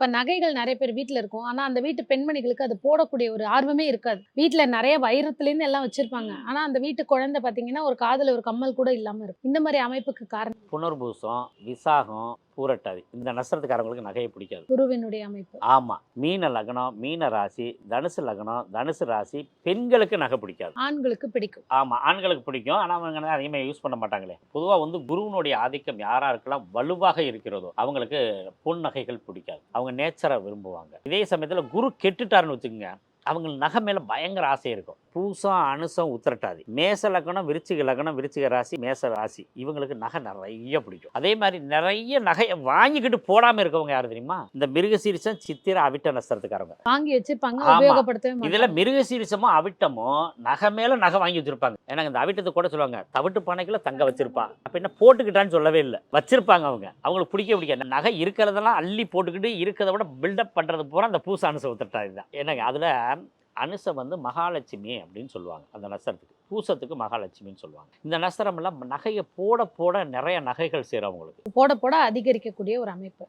இப்ப நகைகள் நெறைய பேர் வீட்ல இருக்கும். ஆனா, அந்த வீட்டு பெண்மணிகளுக்கு அது போடக்கூடிய ஒரு ஆர்வமே இருக்காது. வீட்ல நெறைய வைரத்துலேருந்து எல்லாம் வச்சிருப்பாங்க. ஆனா, அந்த வீட்டு குழந்தை பார்த்தீங்கன்னா, ஒரு காதுல ஒரு கம்மல் கூட இல்லாம இருக்கும். இந்த மாரி அமைப்புக்கு காரணம் புனர்பூசம், விசாகம், பூரட்டாதி இந்த நட்சத்திரக்காரங்களுக்கு நகைய பிடிக்காது. குருவினுடைய அமைப்பு. ஆமா. மீன லக்னம், மீன ராசி, தனுசு லக்னம், தனுசு ராசி பெண்களுக்கு நகை பிடிக்காது. ஆண்களுக்கு பிடிக்கும். ஆமா. ஆண்களுக்கு பிடிக்கும். ஆனா, அவங்க அதிகமா யூஸ் பண்ண மாட்டாங்களே. பொதுவா குருவினுடைய ஆதிக்கம் யாராருக்கெல்லாம் வலுவாக இருக்கிறதோ, அவங்களுக்கு பொன் நகைகள் பிடிக்காது. அவங்க நேச்சர விரும்புவாங்க. இதே சமயத்தில குரு கெட்டுட்டாருன்னு வச்சுக்கங்க, அவங்களுக்கு நகை மேல பயங்கர ஆசை இருக்கும். பூசம், அனுசம், உத்திரட்டாதி. மேச லக்னம், விருச்சிக ராசி, மேச ராசி. இவங்களுக்கு நகை நெறைய பிடிக்கும். அதே மாரி நெறைய நகைய வாங்கிக்கிட்டு போடாம இருக்கவங்க யாரு தெரியுமா? இந்த மிருகசீரிஷம், சித்திரை, அவிட்ட நட்சத்திரத்துக்காரங்க. வாங்கி வச்சிருப்பாங்க. ஆமா. உபயோகப்படுத்தவே இதுல மாட்டாங்க. மிருகசீரிஷமும், அவிட்டமும் நகை மேல நகை வாங்கி வச்சிருப்பாங்க. ஏன்னா இந்த அவிட்டத்த கூட சொல்லுவாங்க, தவிட்டு பானைக்குள்ள தங்கம் வச்சிருப்பா. அப்ப என்ன போட்டுக்கிட்டான்னு சொல்லவே இல்ல. வச்சிருப்பாங்க அவங்க. அவங்களுக்கு பிடிக்கவே பிடிக்காது. நகை இருக்கிறதெல்லாம் அள்ளி போட்டுக்கிட்டு, இருக்கிறத விட பில்டப் பண்றது பூரா அந்த பூச அனுச உத்திரட்டாதி தான். என்னங்க அதுல அனுச மகாலட்சுமி அப்படின்னு சொல்லுவாங்க அந்த நட்சத்திரத்துக்கு. பூசத்துக்கு மகாலட்சுமின்னு சொல்லுவாங்க. இந்த நட்சத்திரமெல்லாம் நகைய போட போட நெறைய நகைகள் சேரும் அவங்களுக்கு. போட போட அதிகரிக்கக்கூடிய ஒரு அமைப்பு.